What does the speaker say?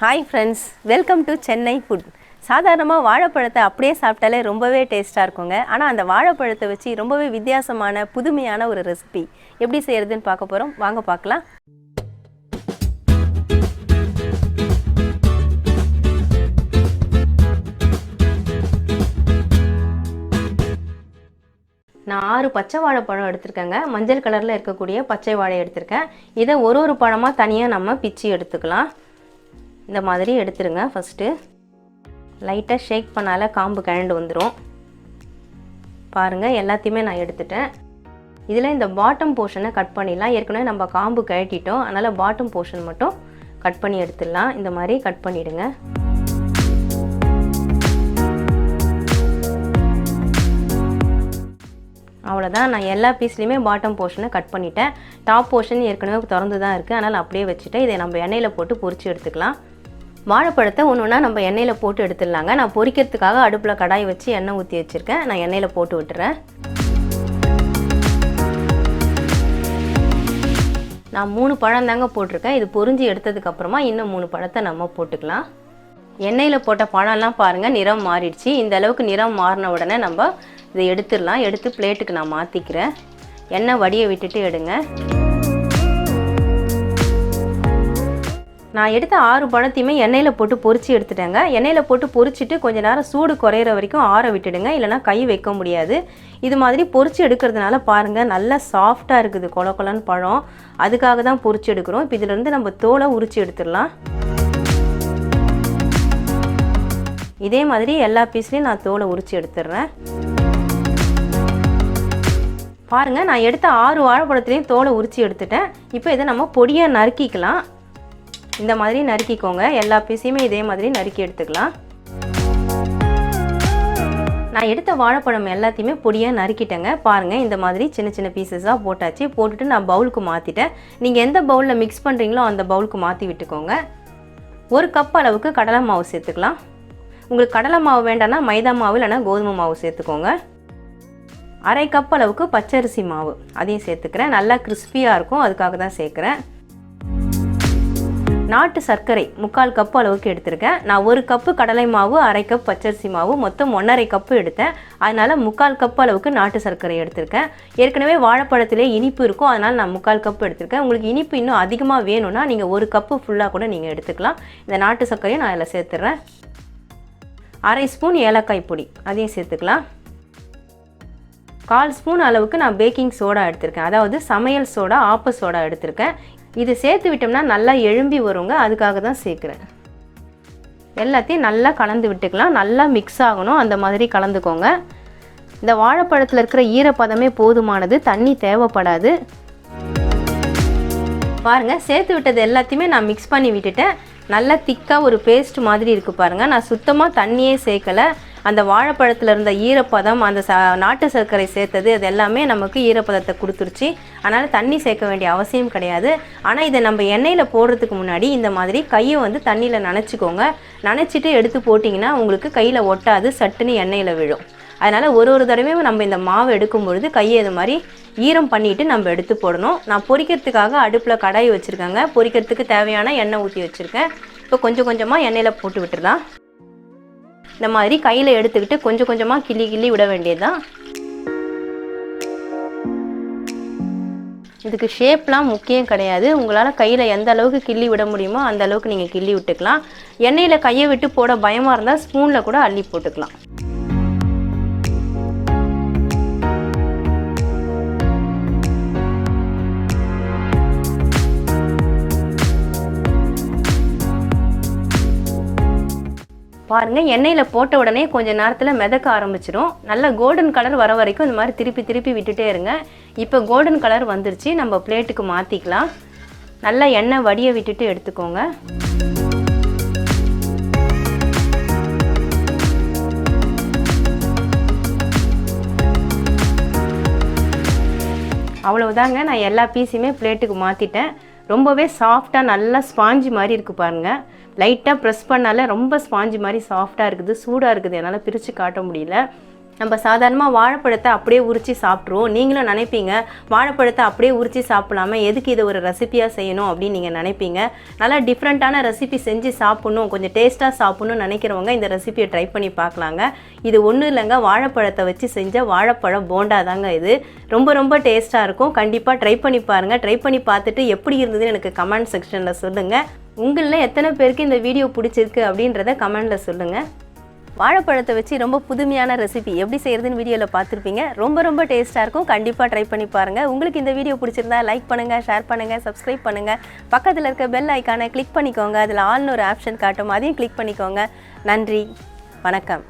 Hi friends, welcome to Chennai food. சாதாரணமாக வாழைப்பழத்தை அப்படியே சாப்பிட்டாலே ரொம்பவே டேஸ்ட்டாக இருக்குங்க. ஆனால் அந்த வாழைப்பழத்தை வச்சு ரொம்பவே வித்தியாசமான புதுமையான ஒரு ரெசிபி எப்படி செய்கிறதுன்னு பார்க்க போகிறோம். வாங்க பார்க்கலாம். நான் 6 பச்சை வாழைப்பழம் எடுத்திருக்கேங்க. மஞ்சள் கலரில் இருக்கக்கூடிய பச்சை வாழை எடுத்திருக்கேன். இதை ஒரு பழமாக தனியாக நம்ம பிச்சு எடுத்துக்கலாம். இந்த மாதிரி எடுத்துருங்க. ஃபஸ்ட்டு லைட்டாக ஷேக் பண்ணால காம்பு கழண்டு வந்துடும். பாருங்கள், எல்லாத்தையுமே நான் எடுத்துட்டேன். இதில் இந்த பாட்டம் போர்ஷனை கட் பண்ணிடலாம். ஏற்கனவே நம்ம காம்பு கழட்டிட்டோம், அதனால் பாட்டம் போர்ஷன் மட்டும் கட் பண்ணி எடுத்துடலாம். இந்த மாதிரி கட் பண்ணிவிடுங்க. அவ்வளோதான். நான் எல்லா பீஸ்லேயுமே பாட்டம் போர்ஷனை கட் பண்ணிட்டேன். டாப் போர்ஷன் ஏற்கனவே திறந்து தான் இருக்குது, அதனால் அப்படியே வச்சுட்டேன். இதை நம்ம எண்ணெயில் போட்டு பொரித்து எடுத்துக்கலாம். வாழைப்பழத்தை ஒன்று நம்ம எண்ணெயில் போட்டு எடுத்துடலாங்க. நான் பொரிக்கிறதுக்காக அடுப்பில் கடாய் வச்சு எண்ணெய் ஊற்றி வச்சுருக்கேன். நான் எண்ணெயில் போட்டு விட்டுறேன். நான் 3 பழம் தாங்க போட்டிருக்கேன். இது பொரிஞ்சு எடுத்ததுக்கப்புறமா இன்னும் 3 பழத்தை நம்ம போட்டுக்கலாம். எண்ணெயில் போட்ட பழம்லாம் பாருங்கள், நிறம் மாறிடுச்சு. இந்த அளவுக்கு நிறம் மாறின உடனே நம்ம இதை எடுத்துடலாம். எடுத்து பிளேட்டுக்கு நான் மாற்றிக்கிறேன். எண்ணெய் வடியை விட்டுட்டு எடுங்க. நான் எடுத்த 6 பழத்தையுமே எண்ணெயில் போட்டு பொரிச்சு எடுத்துட்டேங்க. எண்ணெயில் போட்டு பொரிச்சிட்டு கொஞ்சம் நேரம் சூடு குறையிற வரைக்கும் ஆற விட்டுடுங்க, இல்லைனா கை வைக்க முடியாது. இது மாதிரி பொரிச்சு எடுக்கிறதுனால பாருங்கள், நல்லா சாஃப்டாக இருக்குது கொல கொலன்னு பழம். அதுக்காக தான் பொரிச்சு எடுக்கிறோம். இப்போ இதிலேருந்து நம்ம தோலை உரிச்சு எடுத்துடலாம். இதே மாதிரி எல்லா பீஸ்லேயும் நான் தோலை உரிச்சு எடுத்துடுறேன். பாருங்கள், நான் எடுத்த 6 வாழைப்பழத்துலேயும் தோலை உரிச்சு எடுத்துட்டேன். இப்போ இதை நம்ம பொடியாக நறுக்கிக்கலாம். இந்த மாதிரி நறுக்கிக்கோங்க. எல்லா பீஸையுமே இதே மாதிரி நறுக்கி எடுத்துக்கலாம். நான் எடுத்த வாழைப்பழம் எல்லாத்தையுமே பொடியாக நறுக்கிட்டேங்க. பாருங்கள், இந்த மாதிரி சின்ன சின்ன பீசஸாக போட்டாச்சு. போட்டுட்டு நான் பவுலுக்கு மாற்றிட்டேன். நீங்கள் எந்த பவுலில் மிக்ஸ் பண்ணுறீங்களோ அந்த பவுலுக்கு மாற்றி விட்டுக்கோங்க. 1 கப் அளவுக்கு கடலை மாவு சேர்த்துக்கலாம். உங்களுக்கு கடலை மாவு வேண்டாம்னா மைதா மாவு இல்லைனா கோதுமை மாவு சேர்த்துக்கோங்க. 1/2 கப் அளவுக்கு பச்சரிசி மாவு அதையும் சேர்த்துக்கிறேன். நல்லா கிறிஸ்பியாக இருக்கும், அதுக்காக தான் சேர்க்குறேன். நாட்டு சர்க்கரை 3/4 கப் அளவுக்கு எடுத்திருக்கேன். நான் 1 கப்பு கடலை மாவு, 1/2 கப் பச்சரிசி மாவு, மொத்தம் 1/2 கப்பு எடுத்தேன். அதனால் 3/4 கப் அளவுக்கு நாட்டு சர்க்கரை எடுத்திருக்கேன். ஏற்கனவே வாழைப்பழத்திலே இனிப்பு இருக்கும், அதனால் நான் 3/4 கப் எடுத்திருக்கேன். உங்களுக்கு இனிப்பு இன்னும் அதிகமாக வேணும்னா நீங்கள் 1 கப்பு ஃபுல்லாக கூட நீங்கள் எடுத்துக்கலாம். இந்த நாட்டு சர்க்கரையை நான் அதில் சேர்த்துட்றேன். 1/2 ஸ்பூன் ஏலக்காய் பொடி அதையும் சேர்த்துக்கலாம். 1/4 ஸ்பூன் அளவுக்கு நான் பேக்கிங் சோடா எடுத்திருக்கேன். அதாவது சமையல் சோடா, ஆப்ப சோடா எடுத்திருக்கேன். இது சேர்த்து விட்டோம்னா நல்லா எழும்பி வருங்க, அதுக்காக தான் சேர்க்குறேன். எல்லாத்தையும் நல்லா கலந்து விட்டுக்கலாம். நல்லா மிக்ஸ் ஆகணும், அந்த மாதிரி கலந்துக்கோங்க. இந்த வாழைப்பழத்தில் இருக்கிற ஈரப்பதமே போதுமானது, தண்ணி தேவைப்படாது. பாருங்கள், சேர்த்து விட்டது எல்லாத்தையுமே நான் மிக்ஸ் பண்ணி விட்டுட்டேன். நல்லா திக்காக ஒரு பேஸ்ட் மாதிரி இருக்குது பாருங்கள். நான் சுத்தமாக தண்ணியே சேர்க்கலை. அந்த வாழைப்பழத்தில் இருந்த ஈரப்பதம், அந்த நாட்டு சர்க்கரை சேர்த்தது, அது எல்லாமே நமக்கு ஈரப்பதத்தை கொடுத்துருச்சு. அதனால் தண்ணி சேர்க்க வேண்டிய அவசியம் கிடையாது. ஆனால் இதை நம்ம எண்ணெயில் போடுறதுக்கு முன்னாடி இந்த மாதிரி கையை தண்ணியில் நனைச்சிக்கோங்க. நனைச்சிட்டு எடுத்து போட்டிங்கன்னா உங்களுக்கு கையில் ஒட்டாது, சட்டுன்னு எண்ணெயில் விழும். அதனால் ஒரு தடவையும் நம்ம இந்த மாவு எடுக்கும் பொழுது கையை இது மாதிரி ஈரம் பண்ணிவிட்டு நம்ம எடுத்து போடணும். நான் பொரிக்கிறதுக்காக அடுப்பில் கடாய் வச்சுருக்கேங்க. பொரிக்கிறதுக்கு தேவையான எண்ணெய் ஊற்றி வச்சுருக்கேன். இப்போ கொஞ்சம் கொஞ்சமாக எண்ணெயில் போட்டு விட்டுடலாம். இந்த மாதிரி கையில் எடுத்துக்கிட்டு கொஞ்சம் கொஞ்சமாக கிள்ளி விட வேண்டியதுதான். இதுக்கு ஷேப்லாம் முக்கியம் கிடையாது. உங்களால் கையில் எந்த அளவுக்கு கிள்ளி விட முடியுமோ அந்த அளவுக்கு நீங்கள் கிள்ளி விட்டுக்கலாம். எண்ணெயில் கையை விட்டு போட பயமாக இருந்தால் ஸ்பூனில் கூட அள்ளி போட்டுக்கலாம். பாருங்கள், எண்ணெயில் போட்ட உடனே கொஞ்சம் நேரத்தில் மிதக்க ஆரம்பிச்சிடும். நல்லா கோல்டன் கலர் வர வரைக்கும் இந்த மாதிரி திருப்பி விட்டுட்டே இருங்க. இப்போ கோல்டன் கலர் வந்துருச்சு. நம்ம பிளேட்டுக்கு மாற்றிக்கலாம். நல்லா எண்ணெய் வடியை விட்டுட்டு எடுத்துக்கோங்க. அவ்வளவுதாங்க, நான் எல்லா பீஸுமே பிளேட்டுக்கு மாற்றிட்டேன். ரொம்பவே சாஃப்டாக நல்லா ஸ்பாஞ்சு மாதிரி இருக்குது பாருங்கள். லைட்டாக ப்ரெஸ் பண்ணால ரொம்ப ஸ்பாஞ்சு மாதிரி சாஃப்டாக இருக்குது. சூடாக இருக்குது, என்னால் பிரித்து காட்ட முடியல. நம்ம சாதாரணமாக வாழைப்பழத்தை அப்படியே உரித்து சாப்பிட்ருவோம். நீங்களும் நினைப்பீங்க வாழைப்பழத்தை அப்படியே உரித்து சாப்பிடாம எதுக்கு இதை ஒரு ரெசிப்பியாக செய்யணும் அப்படின்னு நீங்கள் நினைப்பீங்க. நல்லா டிஃப்ரெண்ட்டான ரெசிபி செஞ்சு சாப்பிட்ணும், கொஞ்சம் டேஸ்ட்டாக சாப்பிட்ணுன்னு நினைக்கிறவங்க இந்த ரெசிபியை ட்ரை பண்ணி பார்க்கலாங்க. இது ஒன்றும் இல்லைங்க, வாழைப்பழத்தை வச்சு செஞ்ச வாழைப்பழம் போண்டா தாங்க இது. ரொம்ப ரொம்ப டேஸ்ட்டாக இருக்கும். கண்டிப்பாக ட்ரை பண்ணி பாருங்கள். ட்ரை பண்ணி பார்த்துட்டு எப்படி இருந்ததுன்னு எனக்கு கமெண்ட் செக்ஷனில் சொல்லுங்கள். உங்களில் எத்தனை பேருக்கு இந்த வீடியோ பிடிச்சிருக்கு அப்படின்றத கமெண்டில் சொல்லுங்கள். வாழைப்பழத்தை வச்சு ரொம்ப புதுமையான ரெசிபி எப்படி செய்கிறதுன்னு வீடியோவில் பார்த்துருப்பீங்க. ரொம்ப ரொம்ப டேஸ்ட்டாக இருக்கும். கண்டிப்பாக ட்ரை பண்ணி பாருங்கள். உங்களுக்கு இந்த வீடியோ பிடிச்சிருந்தா லைக் பண்ணுங்கள், ஷேர் பண்ணுங்கள், சப்ஸ்கிரைப் பண்ணுங்கள். பக்கத்தில் இருக்க பெல் ஐக்கானை கிளிக் பண்ணிக்கோங்க. அதில் ஆல்னு ஒரு ஆப்ஷன் காட்டும், அதையும் கிளிக் பண்ணிக்கோங்க. நன்றி, வணக்கம்.